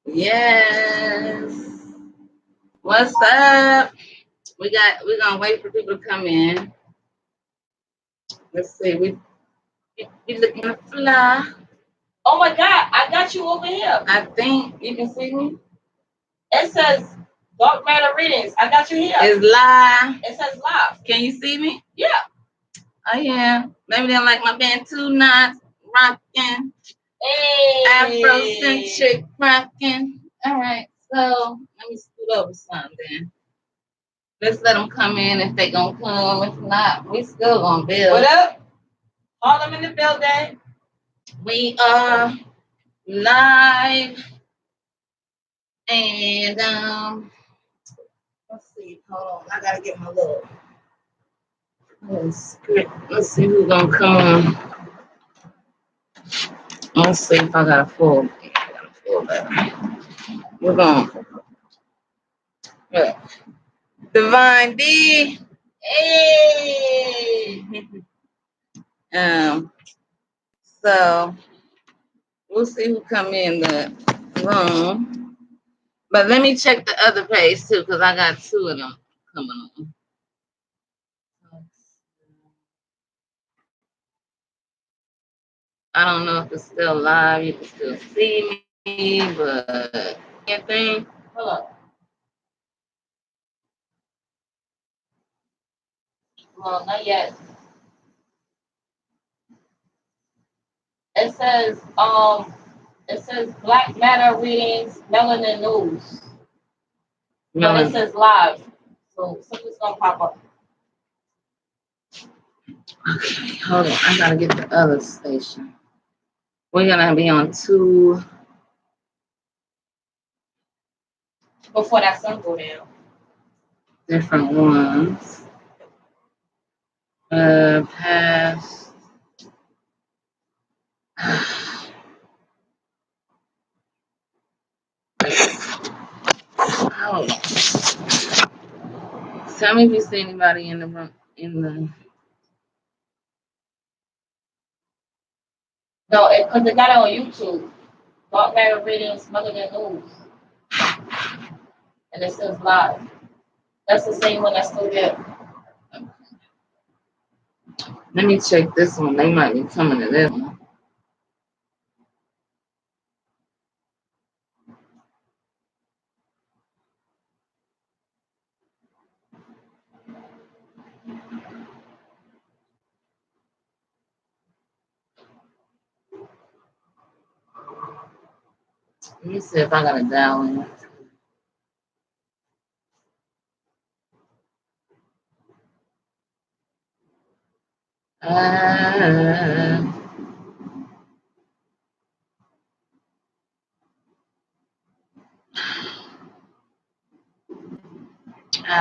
Yes. What's up? We're gonna wait for people to come in. Let's see. We looking to fly. Oh my God, I got you over here. I think you can see me. It says dark matter readings. I got you here. It's live. It says live. Can you see me? Yeah. Oh yeah. Maybe they like my band 2 knots rocking. Hey. Afrocentric rocking. All right. So let me scoot over some then. Let's let them come in if they gonna come. If not, we still gonna build. What up? Harlem in the building. We are live. And let's see. Hold on. I gotta get my little script. Let's see who's gonna come on. Let's see if I got a full. We're going. Divine D. Hey. So we'll see who come in the room. But let me check the other page too, because I got 2 of them coming on. I don't know if it's still live. You can still see me, but can't think. Hold up. Well, not yet. It says black matter readings, melanin news. But it says live. So something's gonna pop up. Okay, hold on. I gotta get the other station. We're gonna be on 2 before that sun go down. Different ones. Past. Oh. Tell me if you see anybody in the room. No, because they got it on YouTube. Dark matter readings, melanin news. And it says live. That's the same one that's still there. Let me check this one. They might be coming to this one. Let me see if I got a dial in. I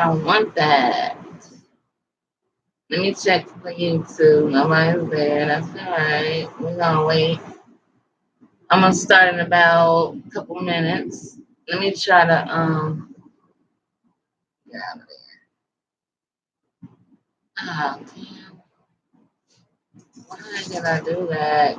don't want that. Let me check for you too. Nobody's there. That's all right. We're gonna wait. I'm gonna start in about a couple minutes. Let me try to get out of there. Oh damn. Why did I do that?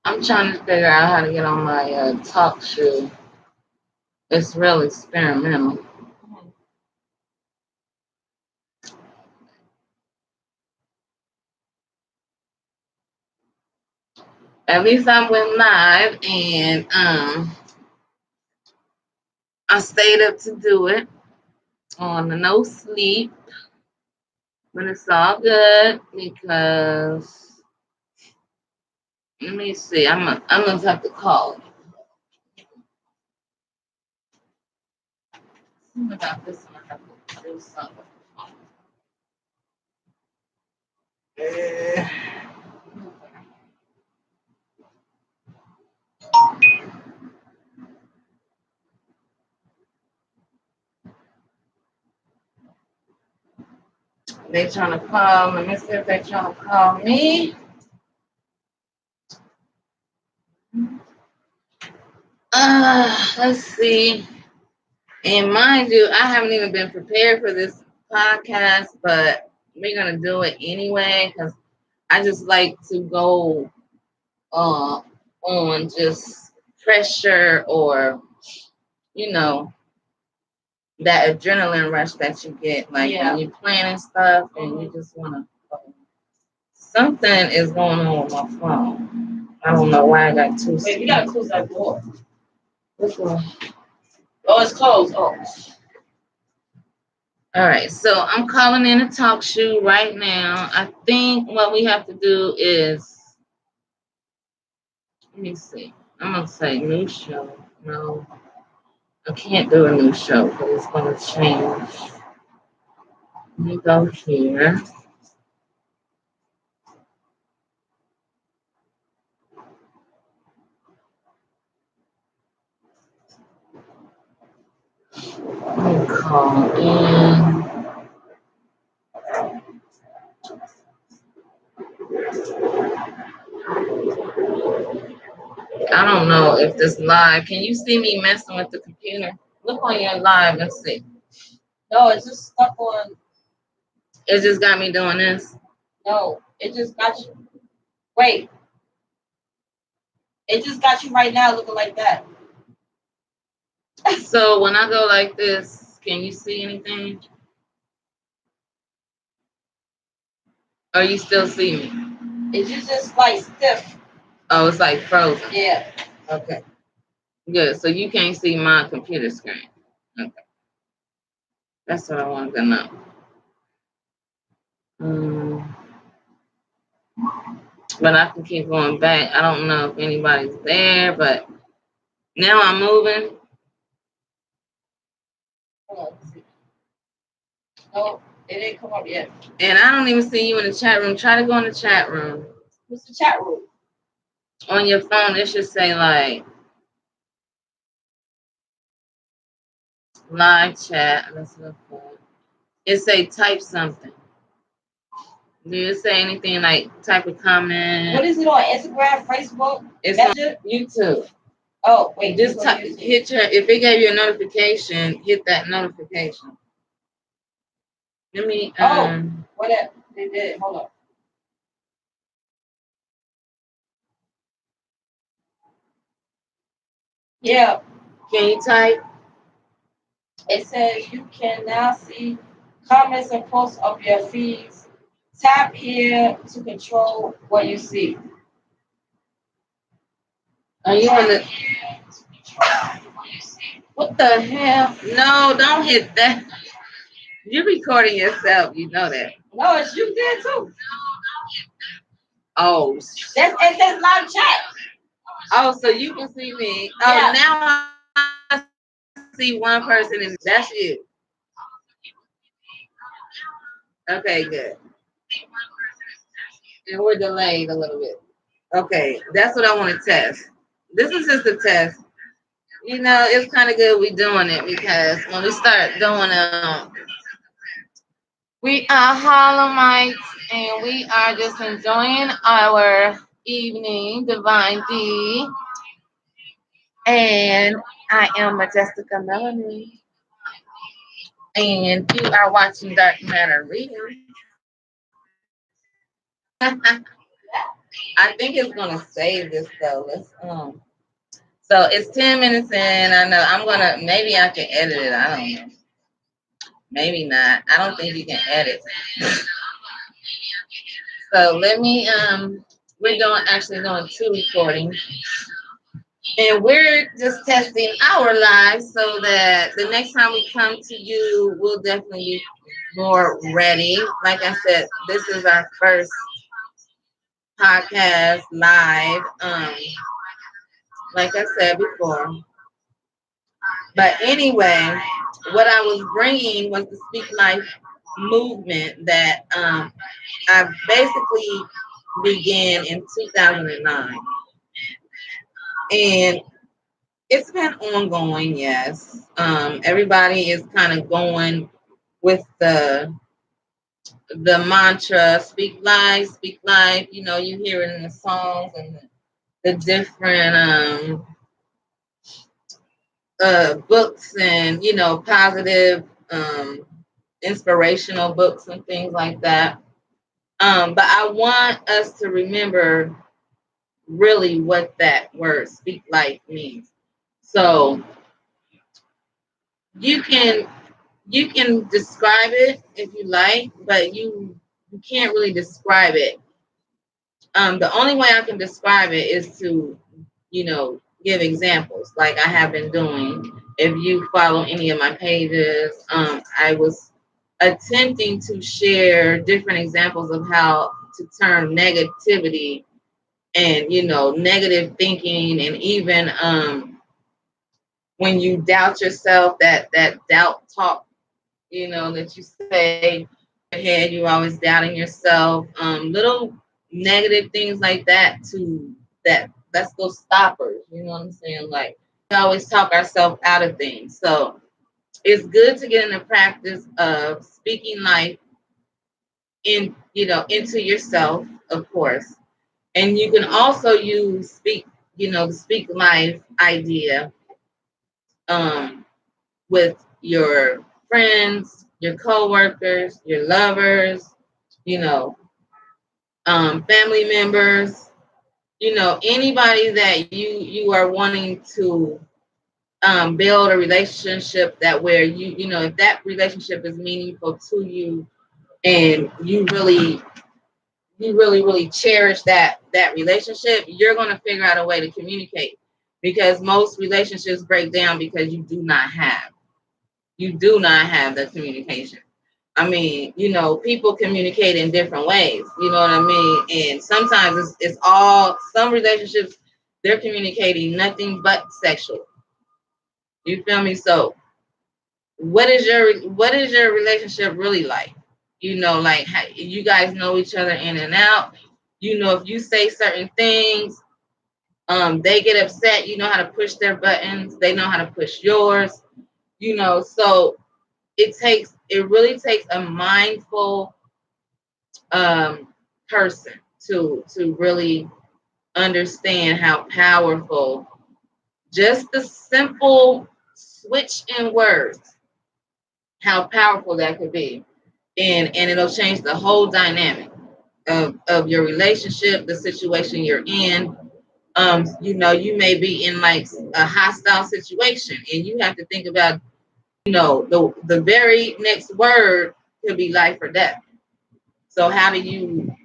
I'm trying to figure out how to get on my talk shoe. It's real experimental. At least I went live and I stayed up to do it on the no sleep. But it's all good because Let me see. I'm gonna have to call it. Something about this one. I have to do something. Uh, they trying to call. Let me see if they trying to call me. Let's see. And mind you, I haven't even been prepared for this podcast, but we're gonna do it anyway because I just like to go on just pressure or you know that adrenaline rush that you get like when you're planning stuff and you just want to. Something is going on with my phone. I don't know why I got two. Wait, we gotta close that door. Which one? Oh, it's closed. Oh. All right, so I'm calling in a talk show right now. I think what we have to do is, let me see. I'm gonna say new show. No, I can't do a new show because it's gonna change. Let me go here. Let me call in. I don't know if this live. Can you see me messing with the computer? Look on your live and see. No, it's just stuck on. It just got me doing this. No, it just got you. Wait. It just got you right now looking like that. So when I go like this, can you see anything? Or you still see me? It's just like stiff. Oh, it's like frozen. Yeah. Okay. Good. So you can't see my computer screen. Okay. That's what I wanted to know. But I can keep going back. I don't know if anybody's there, but now I'm moving. Hold on, let's see. No, it didn't come up yet. And I don't even see you in the chat room. Try to go in the chat room. What's the chat room? On your phone, it should say like live chat. Let's look for it. It say type something. Do you say anything like type a comment? What is it on Instagram, Facebook? It's Messenger? on YouTube. Oh, wait. Just hit your, if it gave you a notification, hit that notification. Let me, whatever. They did. Hold on. Yeah. Can you type? It says you can now see comments and posts of your feeds. Tap here to control what you see. Are you on the? What the hell? No, don't hit that. You're recording yourself. You know that. No, it's you there too. Oh. It says live chat. Oh, so you can see me. Oh, yeah. Now I see one person, and that's you. Okay, good. And we're delayed a little bit. Okay, that's what I want to test. This is just a test. You know, it's kind of good we doing it because when we start doing we are Harlemites and we are just enjoying our evening, Divine D. And I am Majestica Melanin. And you are watching Dark Matter Real. I think it's gonna save this though. Let's so it's 10 minutes in. I know I'm gonna maybe I can edit it. I don't know. Maybe not. I don't think you can edit. So let me we're actually doing 2 recordings. And we're just testing our lives so that the next time we come to you, we'll definitely be more ready. Like I said, this is our first podcast live. Like I said before. But anyway, what I was bringing was the Speak Life movement that I basically began in 2009. And it's been ongoing, yes. Everybody is kind of going with the mantra, speak life. You know, you hear it in the songs and the different books and, you know, positive inspirational books and things like that. But I want us to remember really what that word speak life means. So you can describe it if you like, but you can't really describe it. The only way I can describe it is to, you know, give examples like I have been doing. If you follow any of my pages, I was attempting to share different examples of how to turn negativity and, you know, negative thinking, and even when you doubt yourself, that doubt talk, you know, that you say in your head, you're always doubting yourself, little negative things like that, to that's those stoppers, you know what I'm saying? Like, we always talk ourselves out of things. So it's good to get in the practice of speaking life in, you know, into yourself, of course. And you can also use you know, the speak life idea um with your friends, your coworkers, your lovers, you know, family members, you know, anybody that you are wanting to build a relationship that where you know, if that relationship is meaningful to you, and you really cherish that relationship, you're going to figure out a way to communicate, because most relationships break down because you do not have the communication. I mean, you know, people communicate in different ways. You know what I mean? And sometimes it's all, some relationships, they're communicating nothing but sexual. You feel me? So what is your relationship really like? You know, like, how, you guys know each other in and out. You know, if you say certain things, they get upset. You know how to push their buttons. They know how to push yours. You know, so it really takes a mindful person to really understand how powerful just the simple switch in words, how powerful that could be, and it'll change the whole dynamic of your relationship, the situation you're in. You know, you may be in like a hostile situation, and you have to think about, you know, the very next word could be life or death. So how do you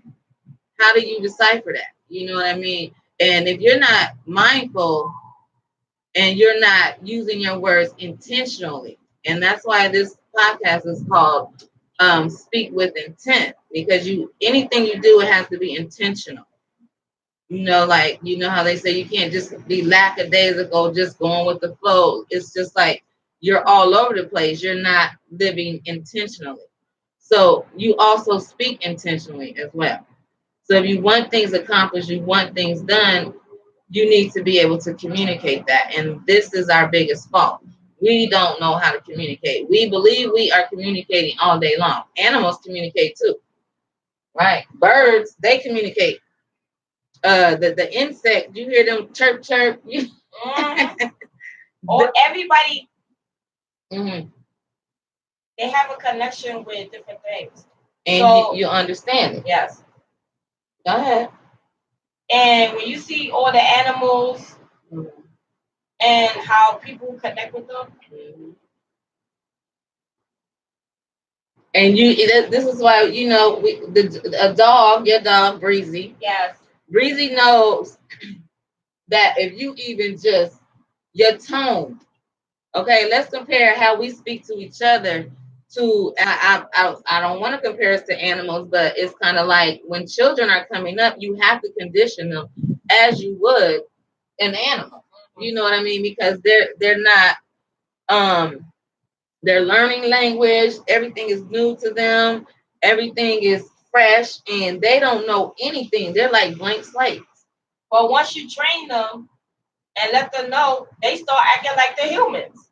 decipher that? You know what I mean? And if you're not mindful and you're not using your words intentionally, and that's why this podcast is called Speak with Intent, because anything you do, it has to be intentional. You know, like, you know how they say you can't just be lackadaisical, just going with the flow. It's just like you're all over the place. You're not living intentionally. So you also speak intentionally as well. So if you want things accomplished, you want things done, you need to be able to communicate that. And this is our biggest fault. We don't know how to communicate. We believe we are communicating all day long. Animals communicate too, right? Birds, they communicate. The insect, you hear them chirp chirp. Mm-hmm. Or everybody, Mm-hmm. they have a connection with different things. And so you understand it. Yes. Go ahead. And when you see all the animals and how people connect with them. And this is why, you know, your dog, Breezy. Yes. Breezy knows that if you even just your tone, okay, let's compare how we speak to each other to I don't want to compare us to animals, but it's kind of like when children are coming up, you have to condition them as you would an animal. You know what I mean? Because they're not they're learning language, everything is new to them, everything is fresh, and they don't know anything. They're like blank slates. But once you train them and let them know, they start acting like they're humans.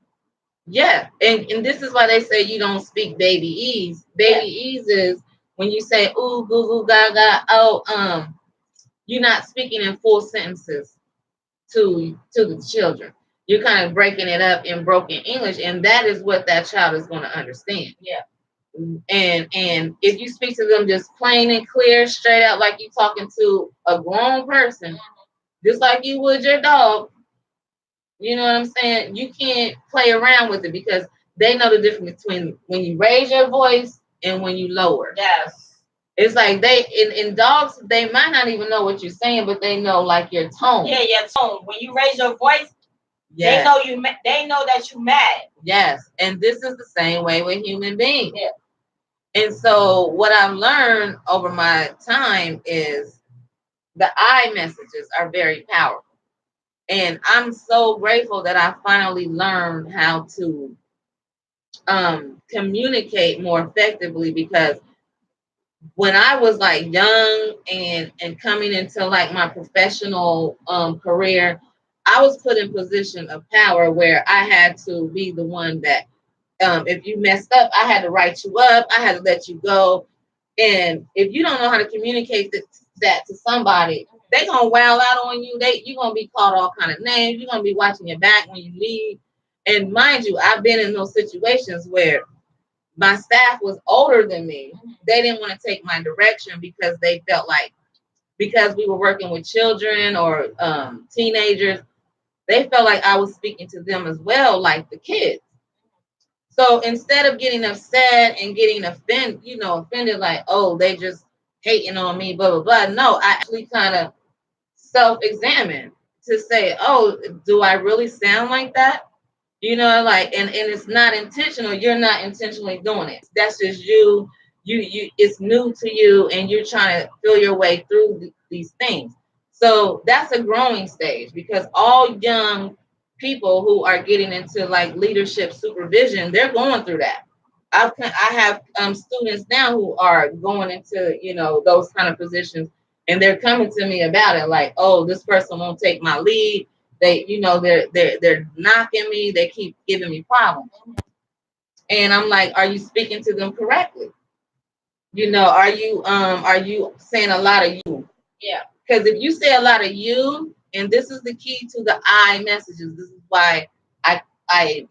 Yeah, and this is why they say you don't speak baby ease. Baby ease is when you say ooh, goo, goo, gaga. Oh, you're not speaking in full sentences to the children. You're kind of breaking it up in broken English, and that is what that child is going to understand. Yeah. And if you speak to them just plain and clear, straight out, like you talking to a grown person, just like you would your dog, you know what I'm saying? You can't play around with it because they know the difference between when you raise your voice and when you lower. Yes. It's like they in dogs, they might not even know what you're saying, but they know like your tone. Yeah, your tone. When you raise your voice, yes. They know that you're mad. Yes, and this is the same way with human beings. Yeah. And so what I've learned over my time is the I messages are very powerful. And I'm so grateful that I finally learned how to communicate more effectively, because when I was like young and coming into like my professional career, I was put in position of power where I had to be the one that if you messed up, I had to write you up, I had to let you go. And if you don't know how to communicate that to somebody, they gonna wow out on you. You're gonna be called all kind of names. You're gonna be watching your back when you leave. And mind you, I've been in those situations where my staff was older than me. They didn't want to take my direction because they felt like, because we were working with children or teenagers, they felt like I was speaking to them as well, like the kids. So instead of getting upset and getting offended, like, oh, they just hating on me, blah, blah, blah. No, I actually kind of self-examine to say, oh, do I really sound like that? Like, and it's not intentional. You're not intentionally doing it. That's just you. It's new to you, and you're trying to feel your way through these things. So that's a growing stage, because all young people who are getting into like leadership supervision, they're going through that. I have students now who are going into those kind of positions, and they're coming to me about it, like, oh, this person won't take my lead. They're knocking me. They keep giving me problems, and I'm like, are you speaking to them correctly? Are you saying a lot of you? Yeah. Because if you say a lot of you, and this is the key to the I messages. This is why I say,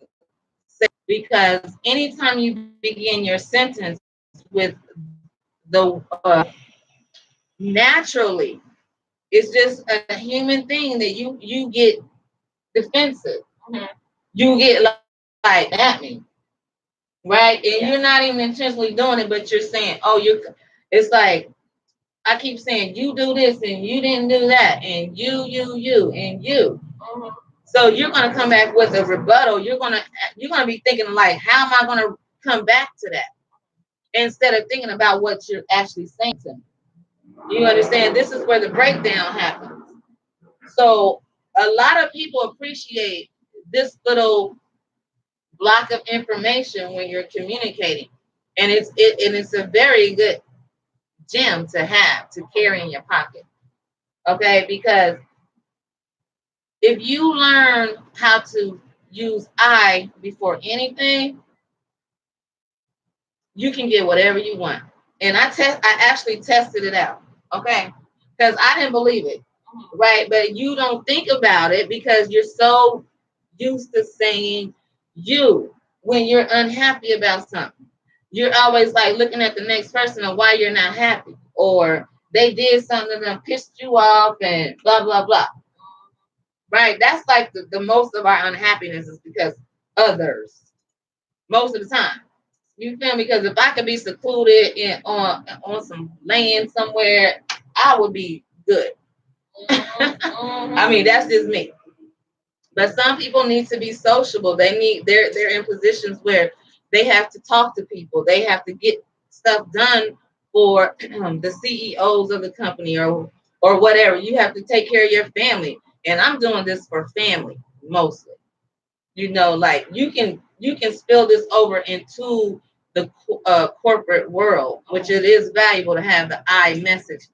because anytime you begin your sentence with the naturally, it's just a human thing that you get defensive. Mm-hmm. You get like at me, right? And you're not even intentionally doing it, but you're saying, oh, it's like I keep saying, you do this and you didn't do that, and you and you. Mm-hmm. So you're gonna come back with a rebuttal. You're gonna be thinking like, how am I gonna come back to that? Instead of thinking about what you're actually saying to me. You understand? This is where the breakdown happens. So a lot of people appreciate this little block of information when you're communicating, and it's a very good gem to have to carry in your pocket. Okay, because if you learn how to use I before anything, you can get whatever you want. And I actually tested it out. Okay, because I didn't believe it. Right, but you don't think about it because you're so used to saying you when you're unhappy about something. You're always like looking at the next person and why you're not happy, or they did something that pissed you off and blah blah blah. Right, that's like the most of our unhappiness is because others, most of the time. You feel me? Because if I could be secluded on some land somewhere, I would be good. I mean, that's just me. But some people need to be sociable. They're in positions where They have to talk to people. They have to get stuff done for the CEOs of the company or whatever. You have to take care of your family. And I'm doing this for family mostly. Like you can spill this over into the corporate world, which it is valuable to have the I message.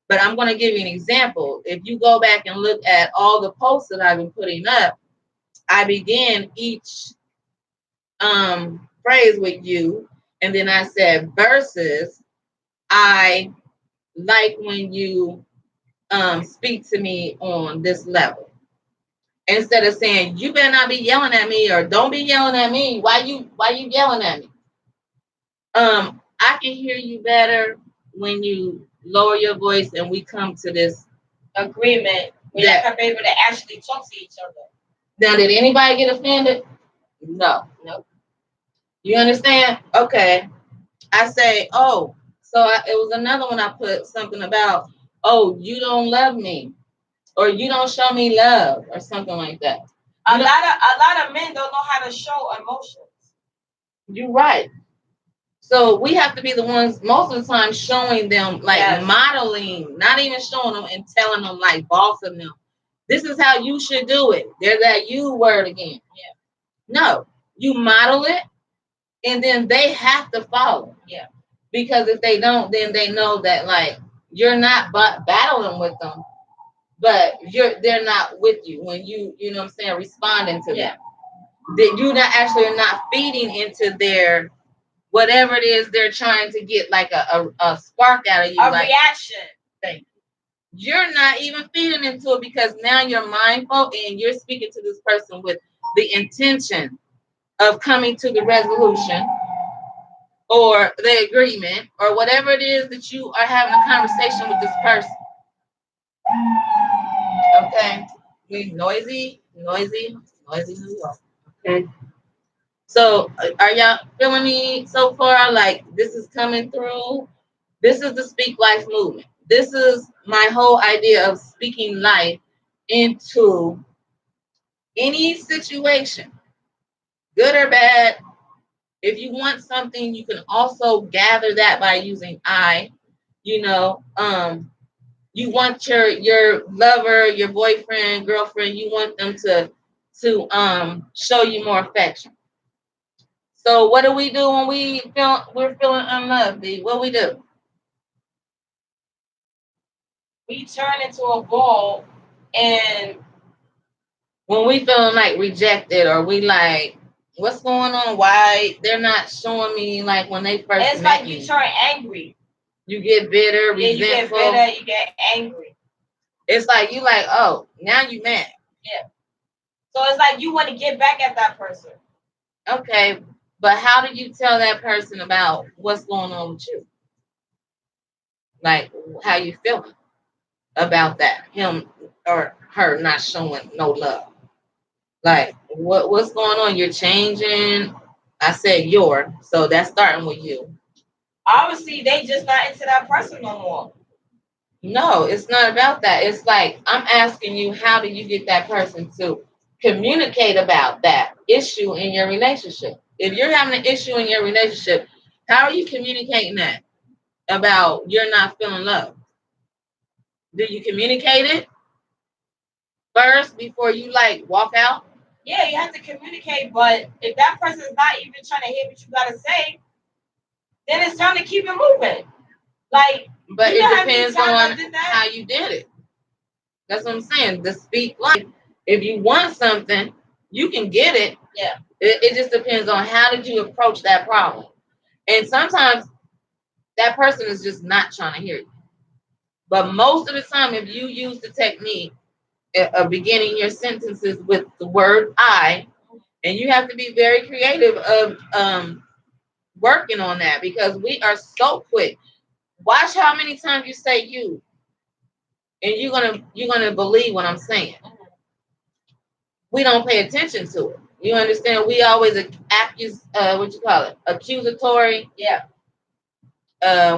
But I'm going to give you an example. If you go back and look at all the posts that I've been putting up, I begin each phrase with you, and then I said versus I like when you speak to me on this level. Instead of saying you better not be yelling at me or don't be yelling at me. Why you yelling at me? I can hear you better when you lower your voice and we come to this agreement. We're not gonna be able to actually talk to each other. Now, did anybody get offended? No. Nope. You understand? Okay. I say, oh, so it was another one I put something about, oh, you don't love me, or you don't show me love, or something like that. A lot of men don't know how to show emotions. You're right. So we have to be the ones most of the time showing them, like yes. Modeling, not even showing them and telling them, like bossing them. This is how you should do it. There's that you word again. Yeah. No, you model it, and then they have to follow. Yeah. Because if they don't, then they know that like you're not battling with them, but they're not with you when you know what I'm saying, responding to them. That you're not actually not feeding into their whatever it is they're trying to get, like a spark out of you, a like, reaction. Thank you. You're not even feeding into it because now you're mindful and you're speaking to this person with the intention of coming to the resolution or the agreement or whatever it is that you are having a conversation with this person. Okay, we noisy New York. Okay. So are y'all feeling me so far? Like this is coming through? This is the Speak Life movement. This is my whole idea of speaking life into any situation, good or bad. If you want something, you can also gather that by using I. You want your lover, your boyfriend, girlfriend, you want them to show you more affection. So what do we do when we're feeling unloved? What we do? We turn into a ball, and when we feeling like rejected, or we like, what's going on? Why they're not showing me like when they first it's met like me. You turn angry. You get bitter, resentful. You get bitter, you get angry. It's like you like, oh, now you mad. Yeah. So it's like you want to get back at that person. Okay, but how do you tell that person about what's going on with you? Like, how you feeling about that? Him or her not showing no love. Like, what's going on? You're changing. I said your, so that's starting with you. Obviously, they just not into that person no more. No, it's not about that. It's like I'm asking you, how do you get that person to communicate about that issue in your relationship? If you're having an issue in your relationship, how are you communicating that about you're not feeling love? Do you communicate it first before you like walk out? Yeah, you have to communicate, but if that person is not even trying to hear what you gotta say, then it's time to keep it moving. Like, but it depends on how you did it. That's what I'm saying. The Speak Life. If you want something, you can get it. Yeah. It just depends on how did you approach that problem. And sometimes that person is just not trying to hear you. But most of the time, if you use the technique of beginning your sentences with the word I, and you have to be very creative of working on that, because we are so quick. Watch how many times you say you, and you're gonna believe what I'm saying. We don't pay attention to it. You understand? We always accusatory. Yeah.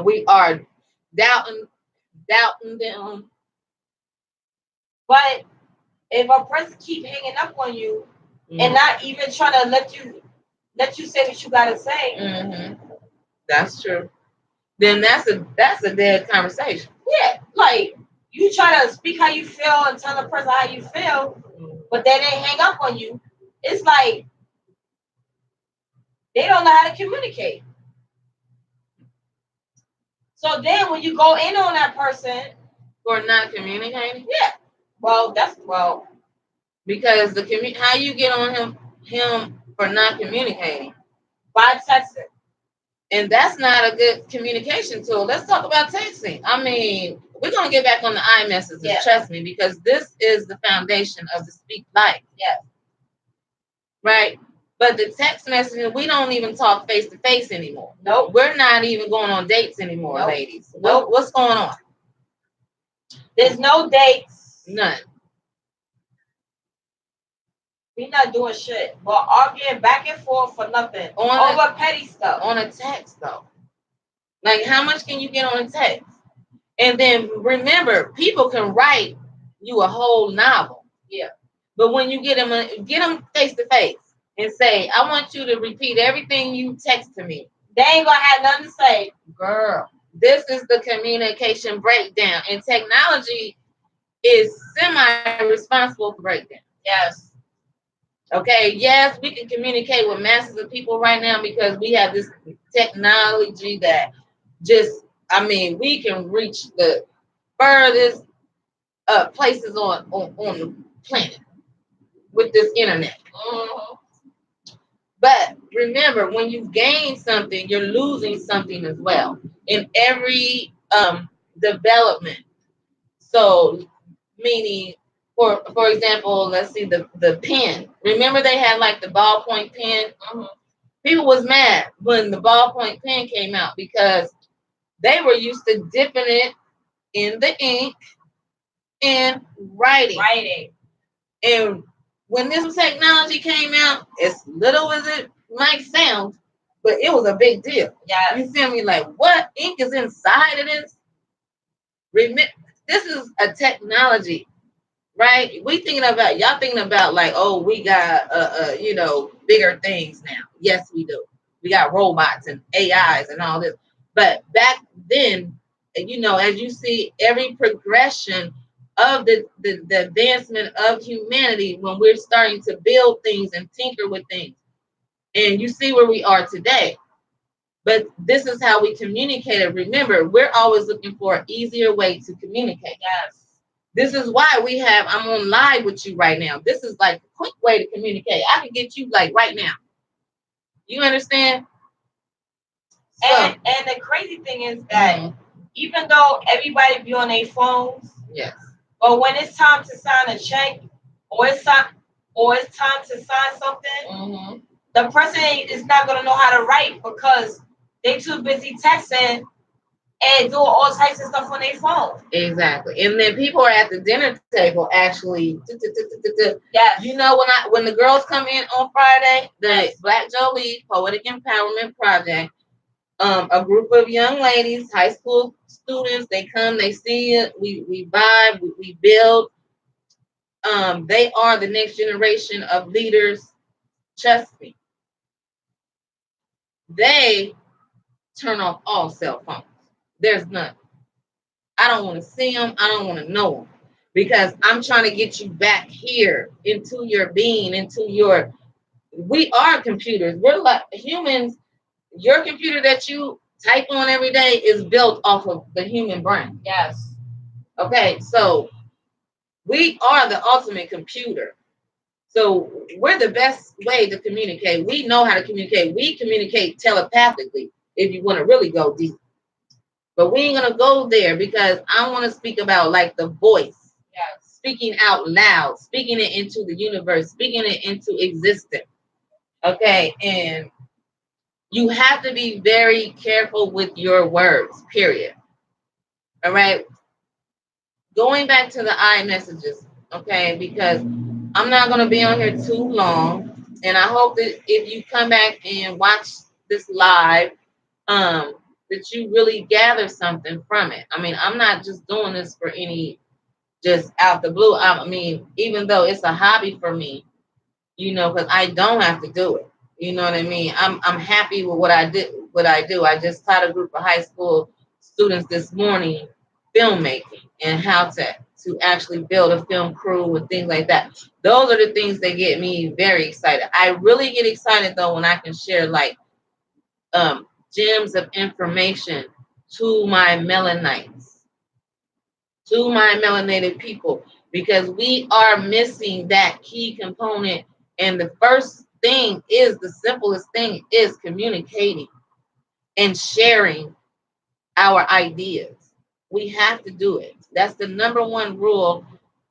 We are doubting them. But if a person keep hanging up on you and not even trying to let you let you say what you gotta say. Mm-hmm. That's true. Then that's a dead conversation. Yeah, like you try to speak how you feel and tell the person how you feel, but then they hang up on you. It's like they don't know how to communicate. So then when you go in on that person For not communicating, yeah, well, because how you get on him for not communicating, by texting. and that's not a good communication tool. Let's talk about texting. I mean, we're gonna get back on the iMessages, Yeah. trust me, because this is the foundation of the Speak Life. Yes. Right? But the text messaging, we don't even talk face to face anymore. Nope. We're not even going on dates anymore, Nope. ladies. Nope. What's going on? There's no dates. None. We not doing shit. But arguing back and forth for nothing. Over petty stuff. On a text though. Like how much can you get on a text? And then remember, people can write you a whole novel. Yeah. But when you get them face to face and say, I want you to repeat everything you text to me. They ain't gonna have nothing to say. Girl, this is the communication breakdown. And technology is semi-responsible for breakdown. Yes. Okay, yes, we can communicate with masses of people right now because we have this technology that we can reach the furthest places on the planet with this internet. Mm-hmm. But remember, when you gain something, you're losing something as well in every development. So, meaning, for example, let's see the pen. Remember, they had like the ballpoint pen. Mm-hmm. People was mad when the ballpoint pen came out because they were used to dipping it in the ink and writing. And when this technology came out, as little as it might sound, but it was a big deal. Yeah. You feel me? Like, what ink is inside of this? This is a technology, right? Y'all thinking about like, oh, we got bigger things now. Yes, we do. We got robots and AIs and all this. But back then, as you see every progression of the advancement of humanity, when we're starting to build things and tinker with things, and you see where we are today. But this is how we communicate. Remember, we're always looking for an easier way to communicate. Yes. This is why I'm on live with you right now. This is like a quick way to communicate. I can get you like right now. You understand? And the crazy thing is that even though everybody be on their phones, yes. But when it's time to sign a check or it's time to sign something, the person is not gonna know how to write because they too busy texting and doing all types of stuff on their phone. Exactly. And then people are at the dinner table actually. Yes. You know, when the girls come in on Friday, the Black Jolie Poetic Empowerment Project, a group of young ladies, high school students, they come, they see it, we vibe, we build. They are the next generation of leaders. Trust me. They turn off all cell phones. There's none. I don't want to see them. I don't want to know them because I'm trying to get you back here into your being, we are computers. We're like humans. Your computer that you type on every day is built off of the human brain. Yes. Okay, so we are the ultimate computer. So we're the best way to communicate. We know how to communicate. We communicate telepathically if you want to really go deep. But we ain't gonna go there because I want to speak about like the voice. Yes. Speaking out loud, speaking it into the universe, speaking it into existence. Okay, and you have to be very careful with your words, period. All right. Going back to the iMessages, okay, because I'm not going to be on here too long. And I hope that if you come back and watch this live, that you really gather something from it. I mean, I'm not just doing this for just out the blue. I mean, even though it's a hobby for me, because I don't have to do it. You know what I mean? I'm happy with what I did. What I do. I just taught a group of high school students this morning filmmaking and how to actually build a film crew and things like that. Those are the things that get me very excited. I really get excited though when I can share like gems of information to my Melanites, to my melanated people, because we are missing that key component. And the first thing is the simplest thing is communicating and sharing our ideas. We have to do it. That's the number one rule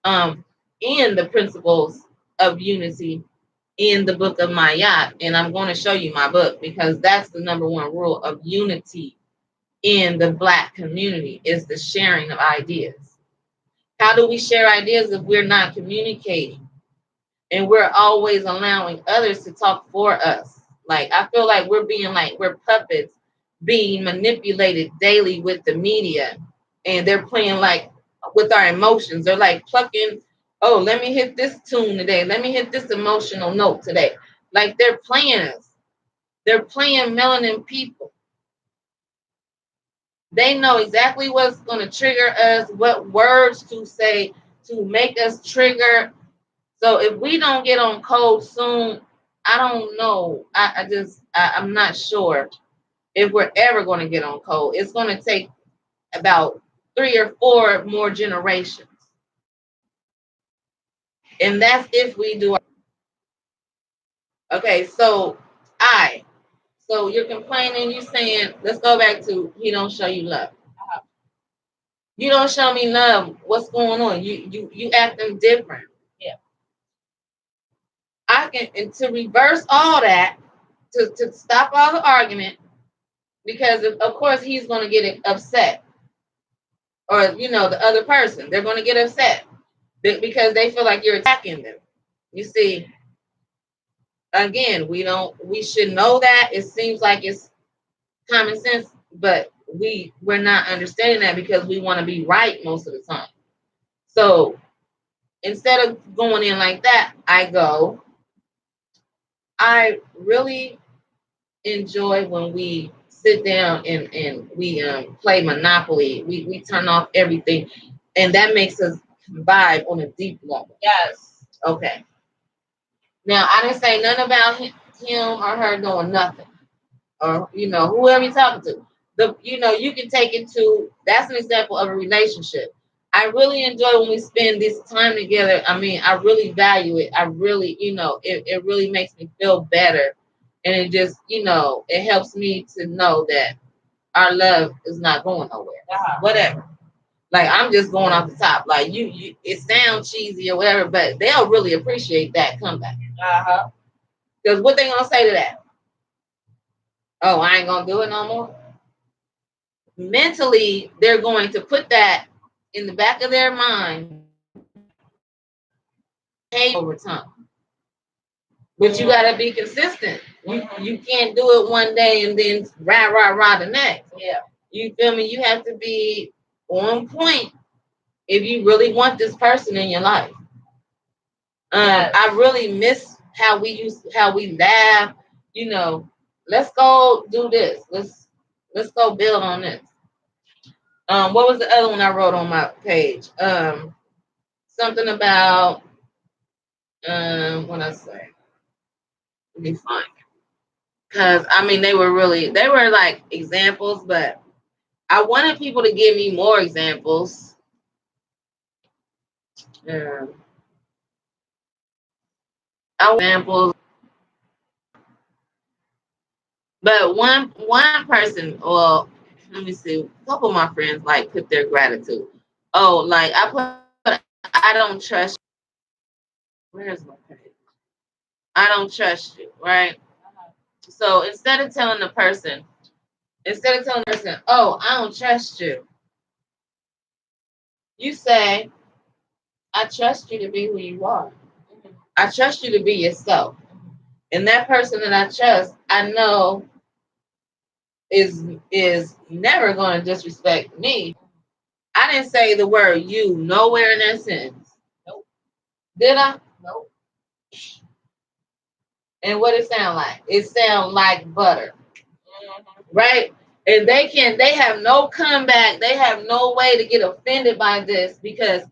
in the principles of unity in the book of Mayat. And I'm going to show you my book because that's the number one rule of unity in the Black community is the sharing of ideas. How do we share ideas if we're not communicating and we're always allowing others to talk for us? Like, I feel like we're being like, we're puppets being manipulated daily with the media, and they're playing like with our emotions. They're like plucking, oh, let me hit this tune today. Let me hit this emotional note today. Like they're playing us. They're playing melanin people. They know exactly what's going to trigger us, what words to say to make us trigger. So if we don't get on code soon, I don't know. I'm not sure if we're ever going to get on code. It's going to take about 3 or 4 more generations. And that's if we do. Okay, so you're complaining, you saying, let's go back to he don't show you love. You don't show me love. What's going on? You acting different. Yeah. I can, and to reverse all that, to stop all the argument, because of course he's going to get upset, or the other person, they're going to get upset because they feel like you're attacking them. You see, again, we should know that. It seems like it's common sense, but we're not understanding that because we want to be right most of the time. So instead of going in like that, I really enjoy when we sit down and we play Monopoly. We turn off everything, and that makes us vibe on a deep level. Yes. Okay. Now I didn't say nothing about him or her doing nothing, or whoever you're talking to. You can take it to, that's an example of a relationship. I really enjoy when we spend this time together. I mean, I really value it. I really, it really makes me feel better. And it just, it helps me to know that our love is not going nowhere. Whatever. Like, I'm just going off the top. Like, it sounds cheesy or whatever, but they'll really appreciate that comeback. Because what they going to say to that? Oh, I ain't going to do it no more. Mentally, they're going to put that in the back of their mind over time. But you got to be consistent. You can't do it one day and then rah the next. Yeah. You feel me? You have to be on point if you really want this person in your life. Yes. I really miss how we laugh. Let's go do this. Let's go build on this. What was the other one I wrote on my page? Something about what I say. Let me find it. Because I mean they were like examples, but I wanted people to give me more examples. Examples. But one person, well, let me see, a couple of my friends like put their gratitude. Oh, like I don't trust you. Where's my page? I don't trust you, right? So instead of telling the person, oh, I don't trust you, you say, I trust you to be who you are. I trust you to be yourself. And that person that I trust, I know is never going to disrespect me. I didn't say the word you nowhere in that sentence. Nope. Did I? Nope. And what it sound like? It sound like butter. Right? And they have no comeback. They have no way to get offended by this because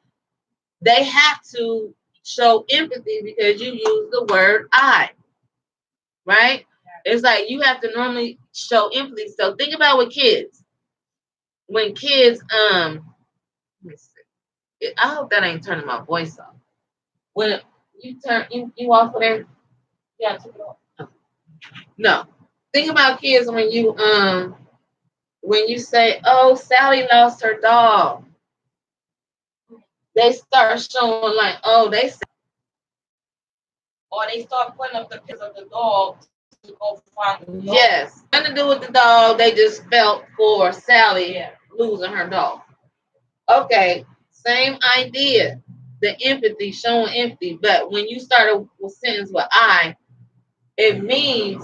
they have to show empathy because you use the word I. Right? It's like you have to normally show empathy. So think about with kids. When kids, let me see. I hope that ain't turning my voice off. When you turn you off of there, yeah, took it off. Oh. No. Think about kids when you say, "Oh, Sally lost her dog," they start showing like, "Oh, or they start putting up the pictures of the dog to go find the dog. Yes, nothing to do with the dog. They just felt for Sally losing her dog. Okay, same idea. The empathy, showing empathy. But when you start a sentence with I, it means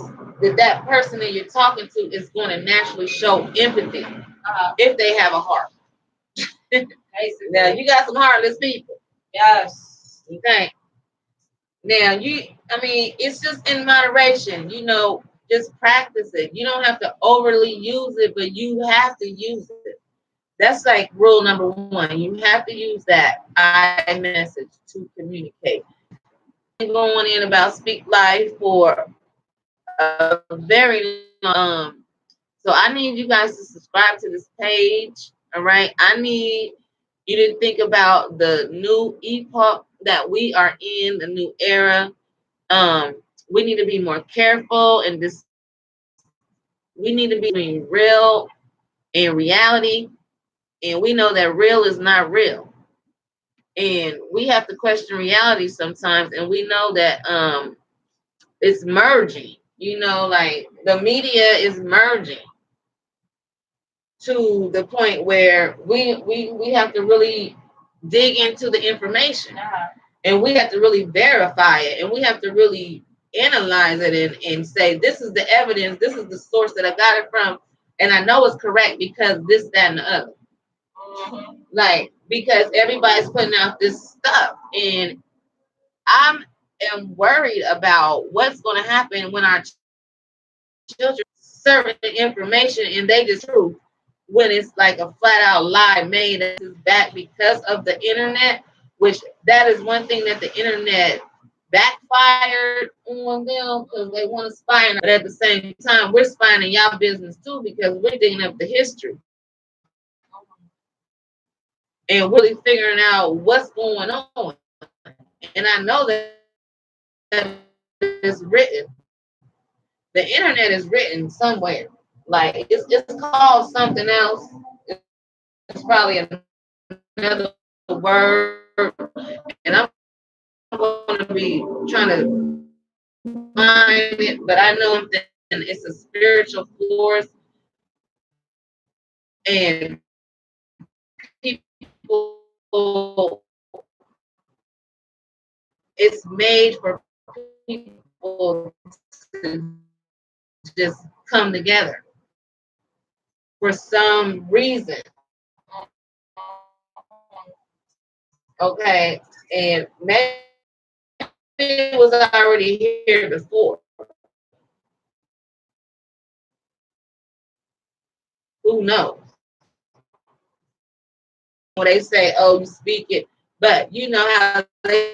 that person that you're talking to is going to naturally show empathy if they have a heart. Now, you got some heartless people. Yes. Okay. Now, it's just in moderation. Just practice it. You don't have to overly use it, but you have to use it. That's like rule number 1. You have to use that I message to communicate. Going in about Speak Life for a very long. So I need you guys to subscribe to this page. All right. I need you to think about the new epoch that we are in, the new era. We need to be more careful and we need to be between real and reality. And we know that real is not real. And we have to question reality sometimes. And we know that it's merging. Like the media is merging to the point where we have to really dig into the information. And we have to really verify it. And we have to really analyze it and say, this is the evidence, this is the source that I got it from. And I know it's correct because this, that, and the other. Like, because everybody's putting out this stuff. And I am worried about what's going to happen when our children certain information and they just prove when it's like a flat out lie made back because of the internet, which that is one thing that the internet backfired on them because they want to spy on. But at the same time, we're spying in y'all business too because we're digging up the history. And really figuring out what's going on. And I know that it's written. The internet is written somewhere. Like it's called something else. It's probably another word. And I'm going to be trying to find it, but I know that it's a spiritual force. And people, it's made for people to just come together for some reason. Okay, and maybe it was already here before. Who knows? When they say, "Oh, you speak it," but you know how they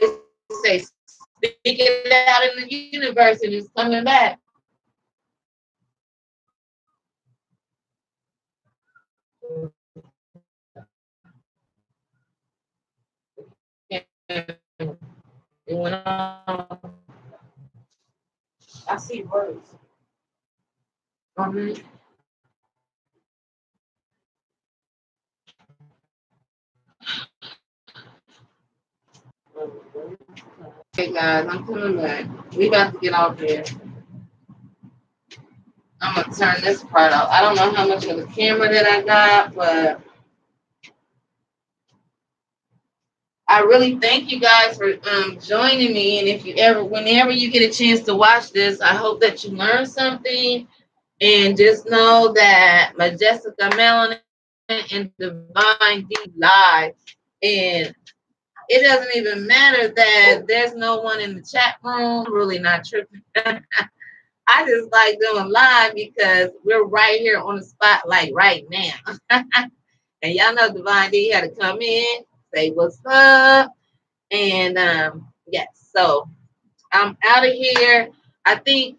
say, "Speak it out in the universe," and it's coming back. It went on. I see words. Okay, guys, I'm coming back. We about to get off here. I'm gonna turn this part off. I don't know how much of the camera that I got, but I really thank you guys for joining me. And whenever you get a chance to watch this, I hope that you learn something. And just know that Majestica, Melanin, and Divine D live. And it doesn't even matter that there's no one in the chat room. I'm really not tripping. I just like doing live because we're right here on the spotlight right now. And y'all know Divine D had to come in, say what's up. And yes, so I'm out of here. I think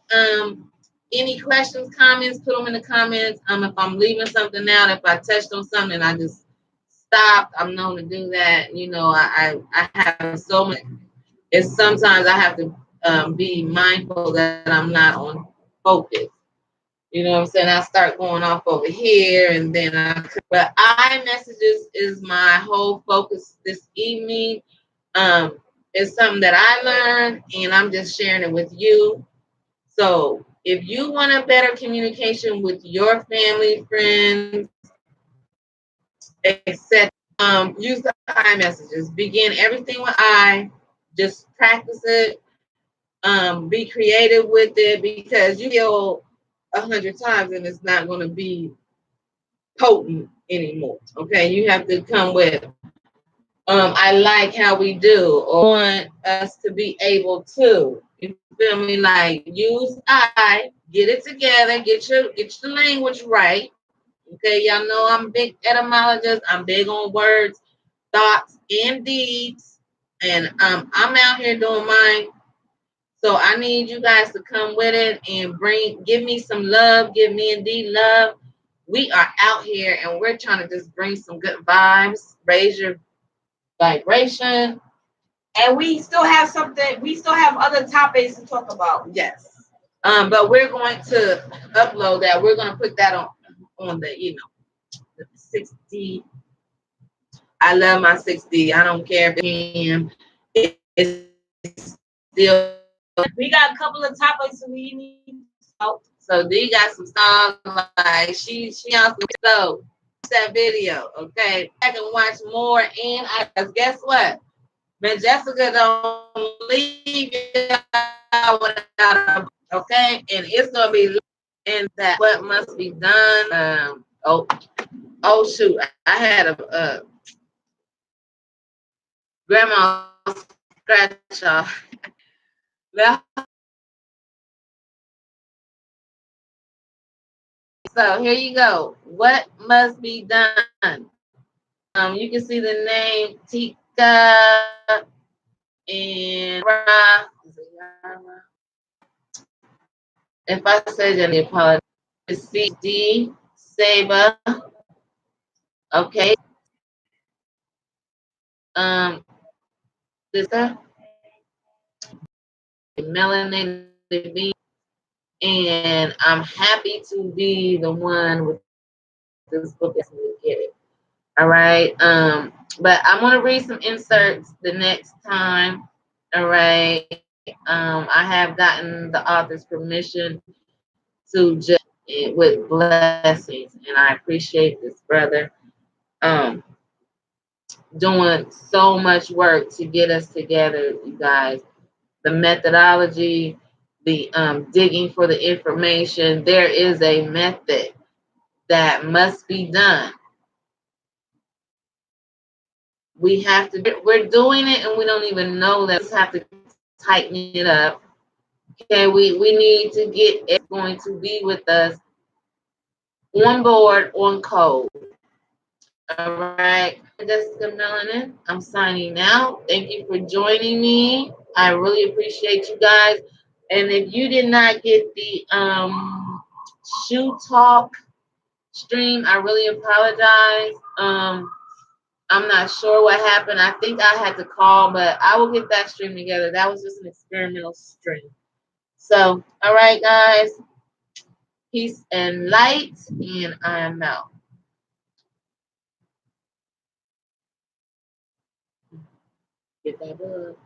any questions, comments, put them in the comments. If I'm leaving something out, if I touched on something, I just stopped. I'm known to do that. You know, I have so much. It's sometimes I have to be mindful that I'm not on focus. You know what I'm saying? I start going off over here, and then but iMessages is my whole focus this evening. It's something that I learned, and I'm just sharing it with you. So if you want a better communication with your family, friends, etc., use the iMessages. Begin everything with I. Just practice it. Be creative with it, because you feel 100 times and it's not going to be potent anymore. Okay, you have to come with I like how we do, or want us to be able to. You feel me? Like, use I, get it together, get your language right. Okay, y'all know I'm a big etymologist. I'm big on words, thoughts, and deeds. And I'm out here doing mine. So I need you guys to come with it and give me some love, give me and D love. We are out here and we're trying to just bring some good vibes, raise your vibration. And we still have other topics to talk about. Yes. But we're going to upload that. We're going to put that on the, the 6D. I love my 6D. I don't care if it's still. We got a couple of topics we need. So D got some songs like she also so that video. Okay, I can watch more, and guess what? Majestica don't leave without a, okay, and it's gonna be in that what must be done. Oh shoot, I had a grandma scratch off. So here you go. What must be done? You can see the name Tdka and Yahra. If I said any apologize, it's Ph.D, Seba. Okay. This Melanin, and I'm happy to be the one with this book that's going to get it. All right. But I'm going to read some inserts the next time. All right. I have gotten the author's permission to just with blessings, and I appreciate this brother doing so much work to get us together, you guys. The methodology, the digging for the information. There is a method that must be done. We have to. We're doing it, and we don't even know that. We just have to tighten it up. Okay, we need to get it going to be with us on board, on code. All right, Majestica Melanin, I'm signing out. Thank you for joining me. I really appreciate you guys. And if you did not get the shoe talk stream, I really apologize. I'm not sure what happened. I think I had to call, but I will get that stream together. That was just an experimental stream. So, all right, guys. Peace and light, and I am out. Get that up.